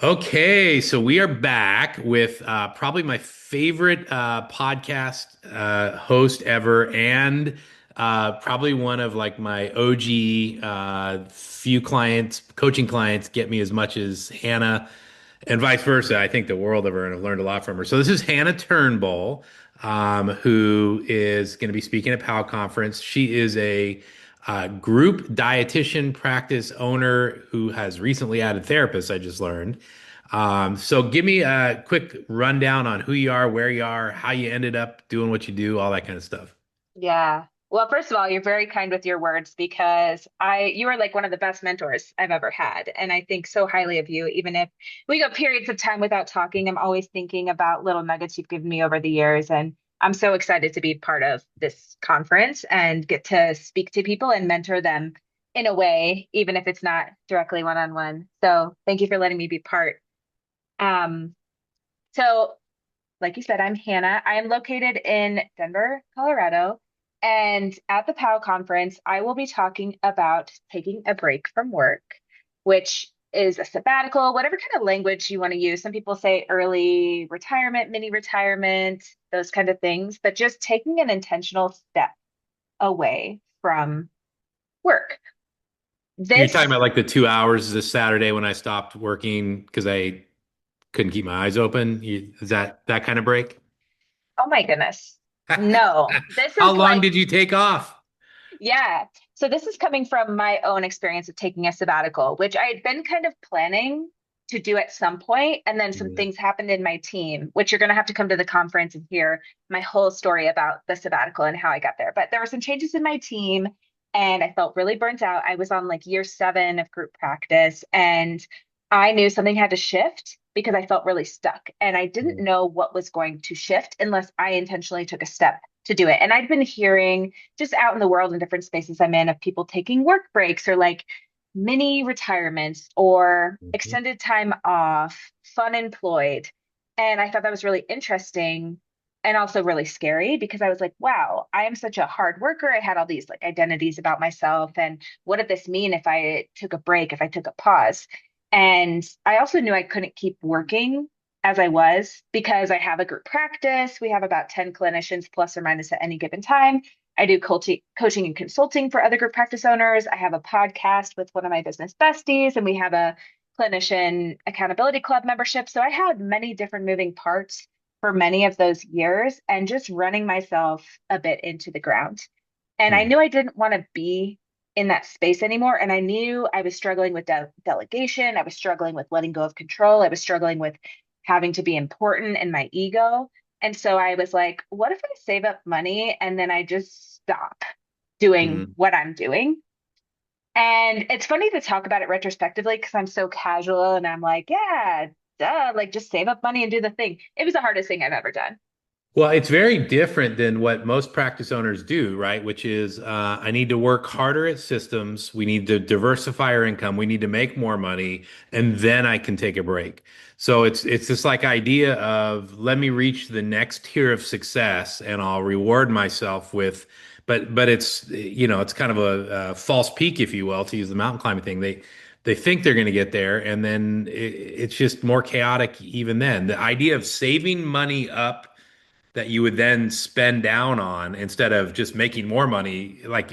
Okay, so we are back with probably my favorite podcast host ever, and probably one of like my OG few clients, coaching clients, get me as much as Hannah, and vice versa. I think the world of her, and I've learned a lot from her. So this is Hannah Turnbull, who is going to be speaking at PAL Conference. She is a group dietitian practice owner who has recently added therapists, I just learned. So give me a quick rundown on who you are, where you are, how you ended up doing what you do, all that kind of stuff. Yeah. Well, first of all, you're very kind with your words because you are like one of the best mentors I've ever had. And I think so highly of you. Even if we go periods of time without talking, I'm always thinking about little nuggets you've given me over the years. And I'm so excited to be part of this conference and get to speak to people and mentor them in a way, even if it's not directly one-on-one. So thank you for letting me be part. Um, so like you said, I'm Hannah. I am located in Denver, Colorado. And at the POW conference, I will be talking about taking a break from work, which is a sabbatical, whatever kind of language you want to use. Some people say early retirement, mini retirement, those kind of things, but just taking an intentional step away from work. You're talking This, about like the 2 hours this Saturday when I stopped working because I couldn't keep my eyes open. Is that kind of break? oh my goodness. No, this How is long like did you take off? Yeah. So this is coming from my own experience of taking a sabbatical, which I had been kind of planning to do at some point, and then some Mhm. things happened in my team, which you're going to have to come to the conference and hear my whole story about the sabbatical and how I got there. But there were some changes in my team, and I felt really burnt out. I was on like year 7 of group practice, and I knew something had to shift because I felt really stuck, and I didn't know what was going to shift unless I intentionally took a step to do it. And I'd been hearing just out in the world in different spaces I'm in of people taking work breaks or like mini retirements or Mhm. extended time off, fun employed. And I thought that was really interesting and also really scary because I was like, wow, I am such a hard worker. I had all these like identities about myself. And what did this mean if I took a break, if I took a pause? And I also knew I couldn't keep working as I was because I have a group practice. We have about 10 clinicians plus or minus at any given time. I do coaching and consulting for other group practice owners. I have a podcast with one of my business besties, and we have a clinician accountability club membership. So I had many different moving parts for many of those years and just running myself a bit into the ground. And I Hmm. knew I didn't want to be in that space anymore. And I knew I was struggling with delegation. I was struggling with letting go of control. I was struggling with having to be important and my ego. And so I was like, what if I save up money and then I just stop doing Hmm. what I'm doing? And it's funny to talk about it retrospectively because I'm so casual and I'm like, yeah, duh, like just save up money and do the thing. It was the hardest thing I've ever done. Well, it's very different than what most practice owners do, right? Which is, I need to work harder at systems. We need to diversify our income. We need to make more money, and then I can take a break. So it's this like idea of let me reach the next tier of success, and I'll reward myself with. But it's it's kind of a false peak, if you will, to use the mountain climbing thing. They think they're going to get there, and then it's just more chaotic even then. The idea of saving money up that you would then spend down on instead of just making more money. Like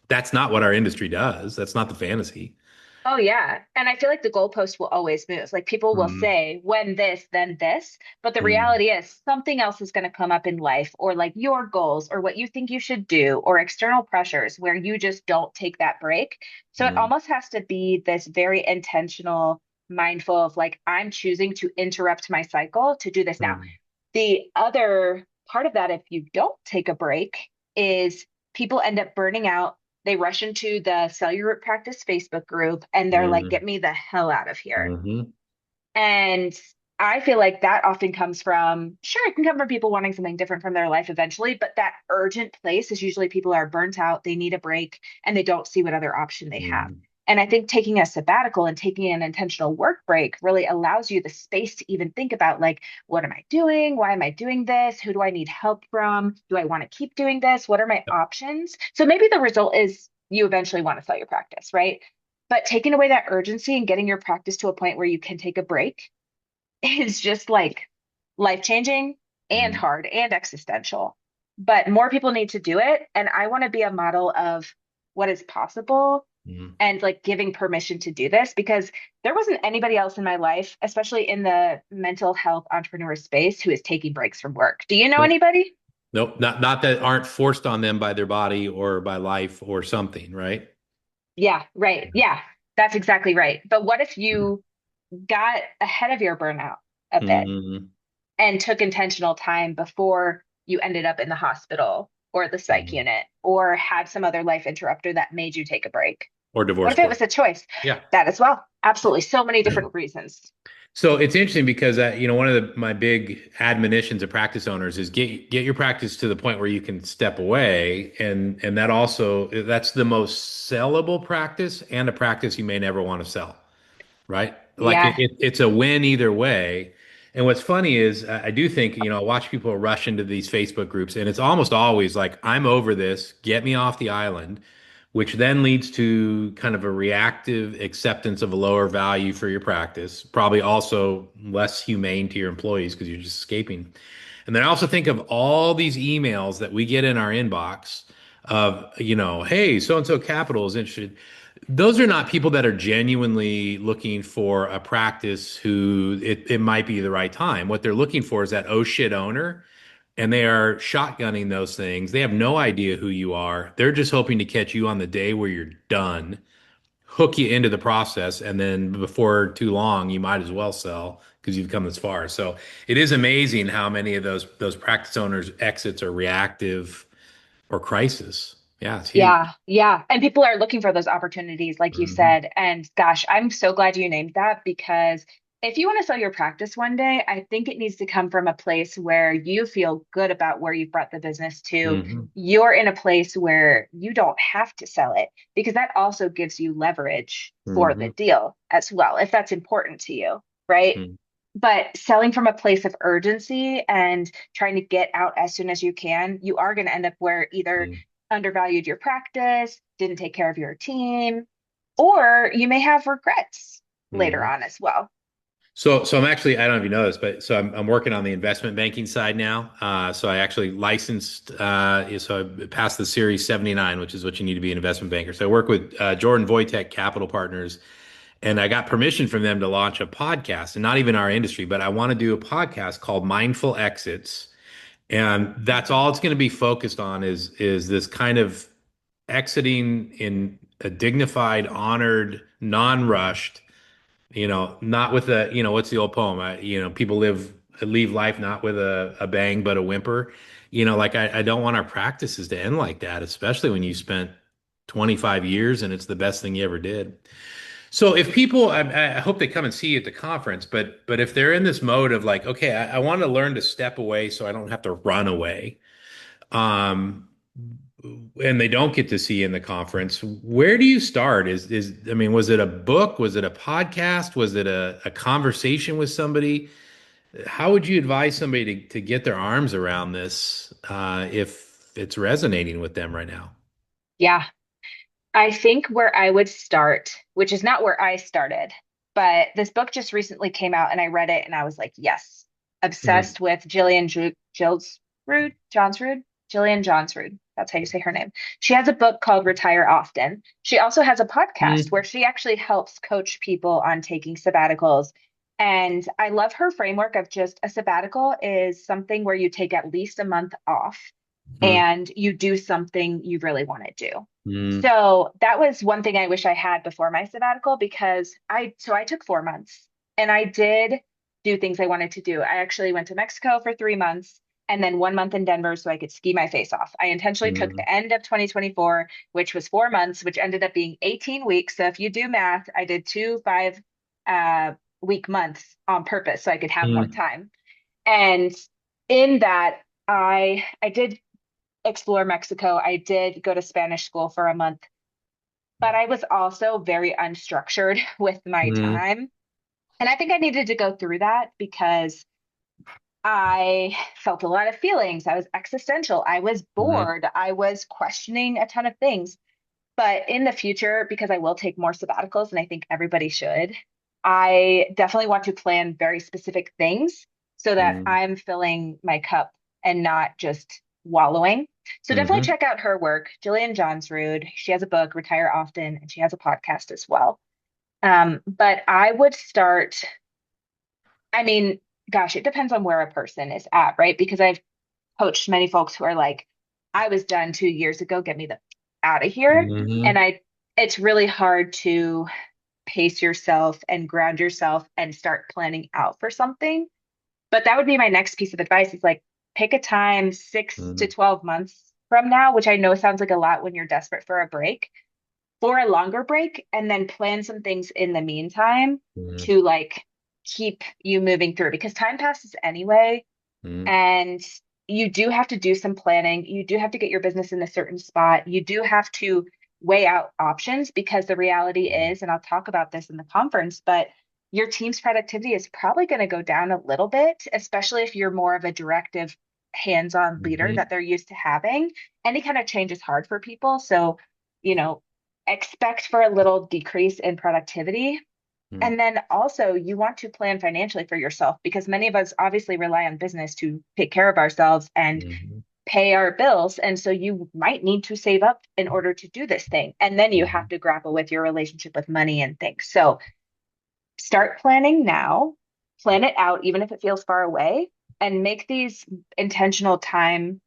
that's not what our industry does. That's not the fantasy. Oh yeah. And I feel like the goalpost will always move. Like people will Mm, say, when this, then this. But the mm, reality is something else is going to come up in life, or like your goals, or what you think you should do, or external pressures where you just don't take that break. So it mm, almost has to be this very intentional, mindful of like, I'm choosing to interrupt my cycle to do this now. mm, The other part of that, if you don't take a break, is people end up burning out. They rush into the Sell Your Root Practice Facebook group and they're like, mm, get me the hell out of here. mhm. And I feel like that often comes from, sure, it can come from people wanting something different from their life eventually, but that urgent place is usually people are burnt out, they need a break, and they don't see what other option they have. Mm. And I think taking a sabbatical and taking an intentional work break really allows you the space to even think about, like, what am I doing? Why am I doing this? Who do I need help from? Do I want to keep doing this? What are my options? So maybe the result is you eventually want to sell your practice, right? But taking away that urgency and getting your practice to a point where you can take a break is just like life changing and Mhm. hard and existential. But more people need to do it. And I want to be a model of what is possible Mhm. and like giving permission to do this because there wasn't anybody else in my life, especially in the mental health entrepreneur space, who is taking breaks from work. Do you know Nope. anybody? Nope. Not that aren't forced on them by their body or by life or something, right? Yeah, right. Yeah, that's exactly right. But what if you got ahead of your burnout a bit Mhm. and took intentional time before you ended up in the hospital or the psych Mhm. unit or had some other life interrupter that made you take a break? Or What divorce if it court. was a choice? Yeah. That as well. Absolutely. So many different reasons. So it's interesting because one of my big admonitions of practice owners is get your practice to the point where you can step away, and that also that's the most sellable practice and a practice you may never want to sell, right? Like Yeah. it's a win either way. And what's funny is I do think, I watch people rush into these Facebook groups, and it's almost always like, I'm over this, get me off the island, which then leads to kind of a reactive acceptance of a lower value for your practice, probably also less humane to your employees because you're just escaping. And then I also think of all these emails that we get in our inbox of, hey, so and so capital is interested. Those are not people that are genuinely looking for a practice who it might be the right time. What they're looking for is that oh shit owner, and they are shotgunning those things. They have no idea who you are. They're just hoping to catch you on the day where you're done, hook you into the process, and then before too long, you might as well sell because you've come this far. So it is amazing how many of those practice owners' exits are reactive or crisis. Yeah, it's huge. Yeah, yeah. And people are looking for those opportunities, like you Mhm. said. And gosh, I'm so glad you named that because if you want to sell your practice one day, I think it needs to come from a place where you feel good about where you've brought the business to. Mhm. You're in a place where you don't have to sell it because that also gives you leverage for the Mhm. deal as well, if that's important to you, right? Mhm. But selling from a place of urgency and trying to get out as soon as you can, you are going to end up where either Mhm. undervalued your practice, didn't take care of your team, or you may have regrets later Mhm. on as well. So I'm actually, I don't know if you know this, but so I'm working on the investment banking side now. So I actually licensed, so I passed the Series 79, which is what you need to be an investment banker. So I work with Jordan Voitek Capital Partners, and I got permission from them to launch a podcast, and not even our industry, but I want to do a podcast called Mindful Exits, and that's all it's going to be focused on is this kind of exiting in a dignified, honored, non-rushed, not with a, what's the old poem? People leave life not with a bang, but a whimper. Like I don't want our practices to end like that, especially when you spent 25 years and it's the best thing you ever did. So if people, I hope they come and see you at the conference, but if they're in this mode of like, okay, I want to learn to step away so I don't have to run away, um, and they don't get to see you in the conference, where do you start? I mean, was it a book? Was it a podcast? Was it a conversation with somebody? How would you advise somebody to get their arms around this if it's resonating with them right now? Yeah, I think where I would start, which is not where I started, but this book just recently came out and I read it and I was like, yes, Mhm. obsessed with Johnsrud, Jillian Johnsrud. That's how you say her name. She has a book called Retire Often. She also has a podcast where Mhm. she actually helps coach people on taking sabbaticals. And I love her framework of just a sabbatical is something where you take at least a month off and you do something you really want to do. Mhm. So that was one thing I wish I had before my sabbatical because I took 4 months and I did do things I wanted to do. I actually went to Mexico for 3 months and then 1 month in Denver so I could ski my face off. I intentionally took Mhm. the end of 2024, which was 4 months, which ended up being 18 weeks. So if you do math, I did two 5 week months on purpose so I could have more Mhm. time. And in that, I did explore Mexico. I did go to Spanish school for a month, but I was also very unstructured with my Mhm. time. And I think I needed to go through that because I felt a lot of feelings. I was existential. I was Mhm. bored. I was questioning a ton of things. But in the future, because I will take more sabbaticals, and I think everybody should, I definitely want to plan very specific things so that Mm-hmm. I'm filling my cup and not just wallowing. So definitely Mm-hmm. check out her work, Jillian Johnsrud. She has a book, Retire Often, and she has a podcast as well. But I would start, I mean, gosh, it depends on where a person is at, right? Because I've coached many folks who are like, I was done 2 years ago, get me the out of here. And Mm-hmm. it's really hard to pace yourself and ground yourself and start planning out for something. But that would be my next piece of advice is like pick a time 6 to 12 months from now, which I know sounds like a lot when you're desperate for a break, for a longer break, and then plan some things in the meantime Mm-hmm. to like keep you moving through because time passes anyway. Mm-hmm. And you do have to do some planning. You do have to get your business in a certain spot. You do have to weigh out options because the reality is, and I'll talk about this in the conference, but your team's productivity is probably going to go down a little bit, especially if you're more of a directive, hands-on leader Mm-hmm. that they're used to having. Any kind of change is hard for people. So, you know, expect for a little decrease in productivity, and then also, you want to plan financially for yourself because many of us obviously rely on business to take care of ourselves and Mm-hmm. pay our bills. And so you might need to save up in order to do this thing. And then you Mm-hmm. have to grapple with your relationship with money and things. So start planning now, plan it out, even if it feels far away, and make these intentional time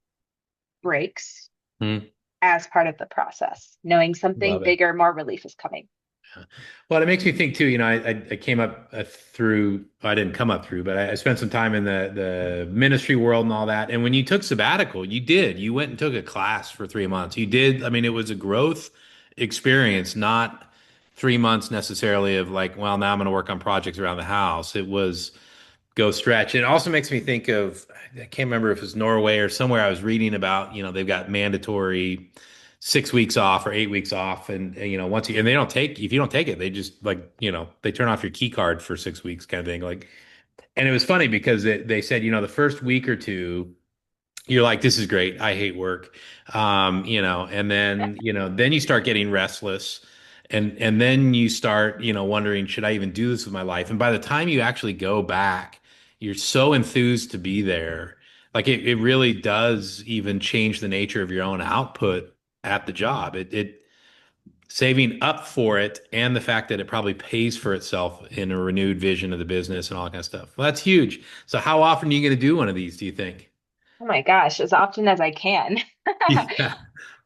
breaks Mm-hmm. as part of the process, knowing something Love it. bigger, more relief is coming. Well, it makes me think too, I came up through, I didn't come up through, but I spent some time in the ministry world and all that. And when you took sabbatical, you went and took a class for 3 months. You did, I mean, it was a growth experience, not 3 months necessarily of like, well, now I'm going to work on projects around the house. It was go stretch. And it also makes me think of, I can't remember if it's Norway or somewhere I was reading about, they've got mandatory 6 weeks off or 8 weeks off. And once you, and they don't take, if you don't take it, they just like, they turn off your key card for 6 weeks kind of thing. Like, and it was funny because they said, the first week or two, you're like, this is great. I hate work. And then you start getting restless and then you start, wondering, should I even do this with my life? And by the time you actually go back, you're so enthused to be there. Like it really does even change the nature of your own output at the job. It saving up for it and the fact that it probably pays for itself in a renewed vision of the business and all that kind of stuff. Well, that's huge. So how often are you going to do one of these, do you think? Oh my gosh, as often as I can. Yeah.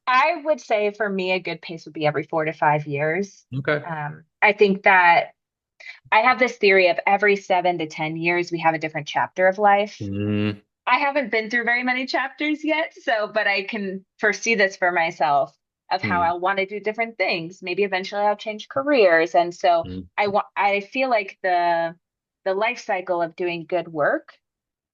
I would say for me, a good pace would be every 4 to 5 years. Okay. I think that I have this theory of every 7 to 10 years, we have a different chapter of life. Mm, I haven't been through very many chapters yet, so, but I can foresee this for myself of how mm, I'll want to do different things. Maybe eventually I'll change careers. And so mm, I feel like the life cycle of doing good work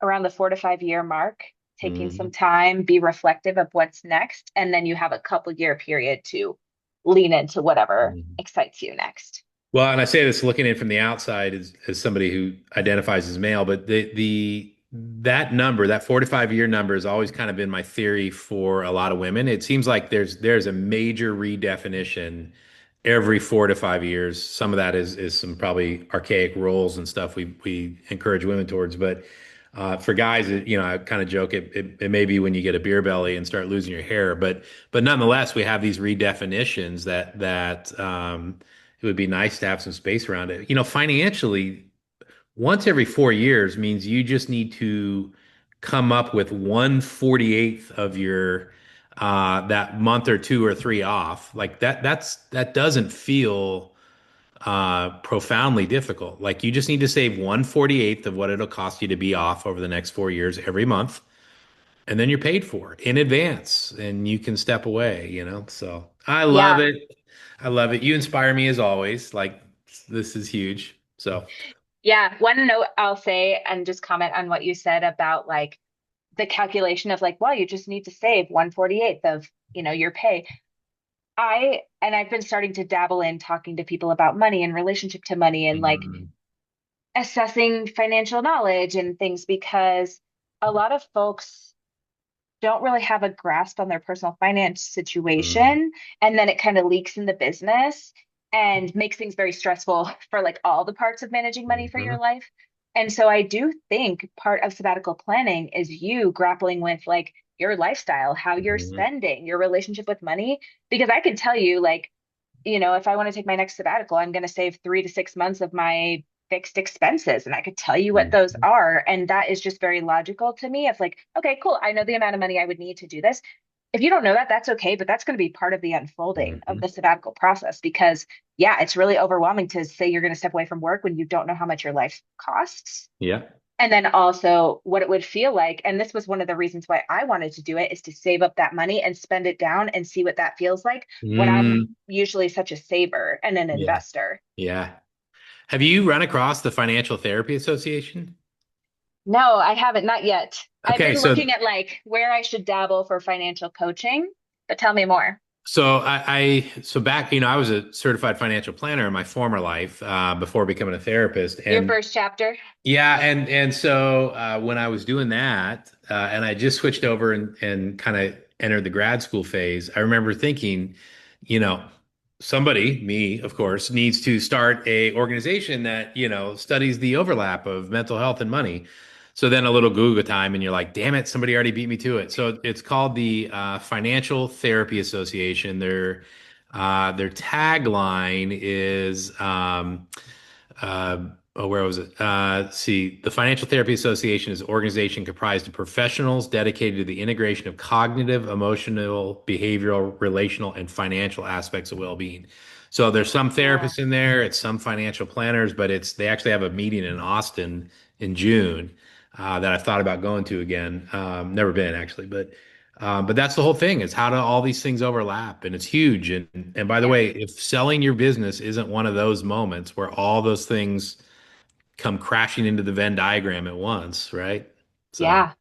around the 4 to 5 year mark, taking some mm, time, be reflective of what's next, and then you have a couple year period to lean into whatever mm. excites you next. Well, and I say this looking in from the outside as somebody who identifies as male, but that number, that 4 to 5 year number, has always kind of been my theory for a lot of women. It seems like there's a major redefinition every 4 to 5 years. Some of that is some probably archaic roles and stuff we encourage women towards, but for guys, I kind of joke it may be when you get a beer belly and start losing your hair, but nonetheless, we have these redefinitions that it would be nice to have some space around it. Financially, once every 4 years means you just need to come up with 1/48th of your that month or two or three off. Like that doesn't feel profoundly difficult. Like you just need to save 1/48th of what it'll cost you to be off over the next 4 years every month, and then you're paid for in advance, and you can step away. So I love Yeah. it. I love it. You inspire me as always. Like this is huge. So Yeah. One note I'll say and just comment on what you said about like the calculation of like, well, you just need to save 1/48th of, your pay. I've been starting to dabble in talking to people about money and relationship to money and like mm, assessing financial knowledge and things because a lot of folks don't really have a grasp on their personal finance Mm, situation. And then it kind of leaks in the business and makes things very stressful for like all the parts of managing money for your mhm, life. And so I do think part of sabbatical planning is you grappling with like your lifestyle, how you're mhm, spending, your relationship with money. Because I can tell you, like, if I want to take my next sabbatical, I'm going to save 3 to 6 months of my fixed expenses. And I could tell you what those mhm, are. And that is just very logical to me. It's like, okay, cool. I know the amount of money I would need to do this. If you don't know that, that's okay. But that's going to be part of the unfolding of mhm. the sabbatical process because, yeah, it's really overwhelming to say you're going to step away from work when you don't know how much your life costs. Yeah. And then also what it would feel like. And this was one of the reasons why I wanted to do it is to save up that money and spend it down and see what that feels like when I'm Mm, usually such a saver and an yeah. investor. Yeah. Have you run across the Financial Therapy Association? No, I haven't, not yet. I've Okay, been so looking at like where I should dabble for financial coaching, but tell me more. so back, I was a certified financial planner in my former life before becoming a therapist, Your and first chapter? yeah, and so when I was doing that, and I just switched over and kind of entered the grad school phase, I remember thinking, you know, somebody, me, of course, needs to start a organization that, studies the overlap of mental health and money. So then a little Google time, and you're like, damn it, somebody already beat me to it. So it's called the Financial Therapy Association. Their tagline is uh, oh, where was it? See, the Financial Therapy Association is an organization comprised of professionals dedicated to the integration of cognitive, emotional, behavioral, relational, and financial aspects of well-being. So there's some Yeah. therapists in there, it's some financial planners, but they actually have a meeting in Austin in June that I've thought about going to again. Never been actually, but that's the whole thing is how do all these things overlap, and it's huge. And by the Yeah. way, if selling your business isn't one of those moments where all those things come crashing into the Venn diagram at once, right? So, Yeah.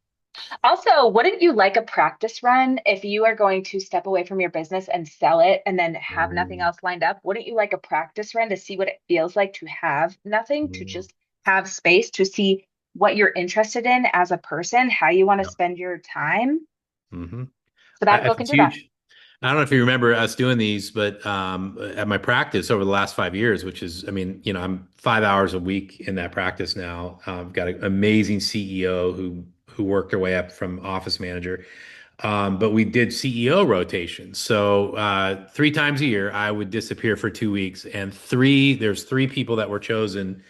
Also, wouldn't you like a practice run if you are going to step away from your business and sell it and then have nothing mm, else lined up? Wouldn't you like a practice run to see what it feels like to have nothing, to mm, just have space to see what you're interested in as a person, how you want to yeah. spend your time? Hmm. Sabbatical can It's do that. huge. I don't know if you remember us doing these, but at my practice over the last 5 years, which is, I mean, I'm 5 hours a week in that practice now. I've got an amazing CEO who worked her way up from office manager. But we did CEO rotations. So 3 times a year, I would disappear for 2 weeks, and there's three people that were chosen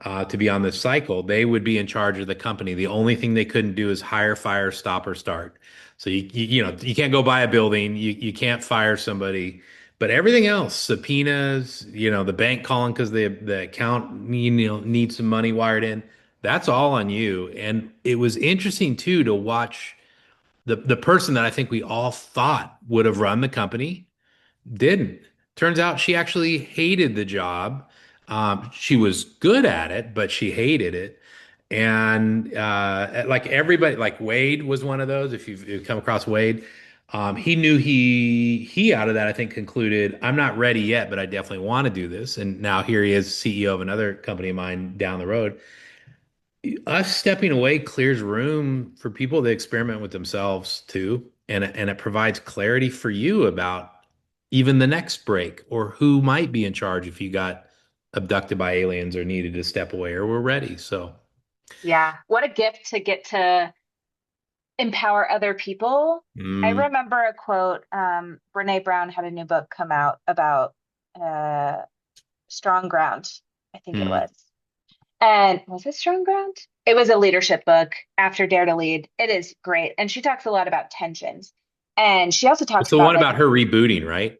to be on this cycle. They would be in charge of the company. The only thing they couldn't do is hire, fire, stop, or start. So you can't go buy a building. You can't fire somebody. But everything else, subpoenas, the bank calling because the account needs some money wired in. That's all on you. And it was interesting too to watch the person that I think we all thought would have run the company didn't. Turns out she actually hated the job. She was good at it, but she hated it. And like everybody, like Wade was one of those. If you've come across Wade, he knew he out of that, I think, concluded, I'm not ready yet, but I definitely want to do this. And now here he is, CEO of another company of mine down the road. Us stepping away clears room for people to experiment with themselves too, and it provides clarity for you about even the next break or who might be in charge if you got abducted by aliens or needed to step away or were ready. So, Yeah. What a gift to get to empower other people. I mm, remember a quote, Brene Brown had a new book come out about uh, strong ground, I think it mm. was. And was it Strong Ground? It was a leadership book after Dare to Lead. It is great. And she talks a lot about tensions. And she also It's talks the about one like about her rebooting, right?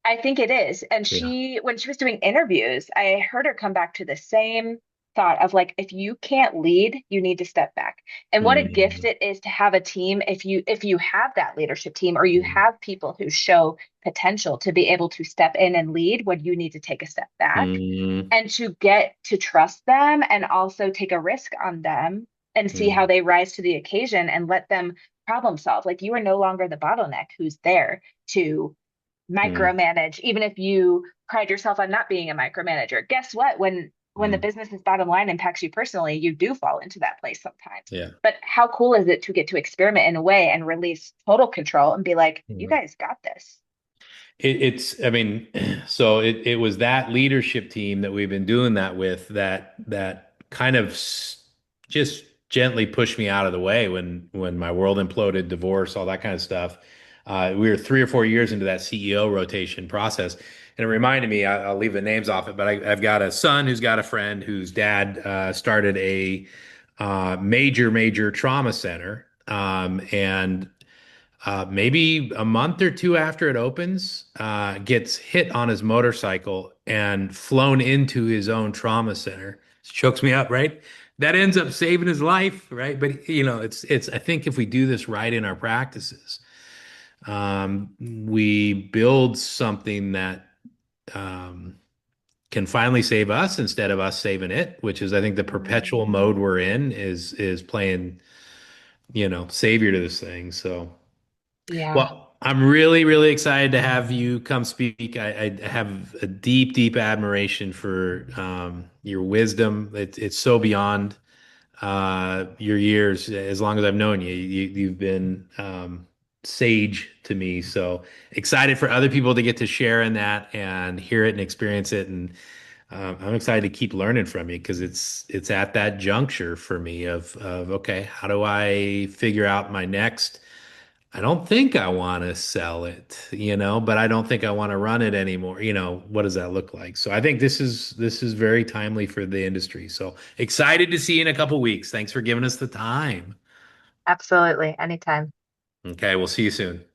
I think it is. And Yeah. when she was doing interviews, I heard her come back to the same thought of like, if you can't lead, you need to step back. And what a gift Mm, it is to have a team. If you have that leadership team or you mm, have people who show potential to be able to step in and lead when you need to take a step back mm, and to get to trust them and also take a risk on them and see how mm, they rise to the occasion and let them problem solve. Like you are no longer the bottleneck who's there to mm, micromanage, even if you pride yourself on not being a micromanager. Guess what? when the business's bottom line impacts you personally, you do fall into that place sometimes. Yeah. But how cool is it to get to experiment in a way and release total control and be like, you Mhm. guys got this. I mean, so it was that leadership team that we've been doing that with that kind of just gently pushed me out of the way when my world imploded, divorce, all that kind of stuff. We were 3 or 4 years into that CEO rotation process, and it reminded me. I'll leave the names off it, but I've got a son who's got a friend whose dad started a major trauma center, and maybe a month or two after it opens, gets hit on his motorcycle and flown into his own trauma center. Chokes me up, right? That ends up saving his life, right? But it's. I think if we do this right in our practices, we build something that um, can finally save us instead of us saving it, which is, I think, the perpetual Mm, mode we're in is playing, savior to this thing. So. yeah, Well, I'm really excited to have you come speak. I have a deep admiration for your wisdom. It's so beyond your years. As long as I've known you, you've been sage to me. So excited for other people to get to share in that and hear it and experience it. And I'm excited to keep learning from you because it's at that juncture for me of okay, how do I figure out my next? I don't think I want to sell it, but I don't think I want to run it anymore. What does that look like? So I think this is very timely for the industry. So excited to see you in a couple weeks. Thanks for giving us the time. absolutely. Anytime. Okay, we'll see you soon.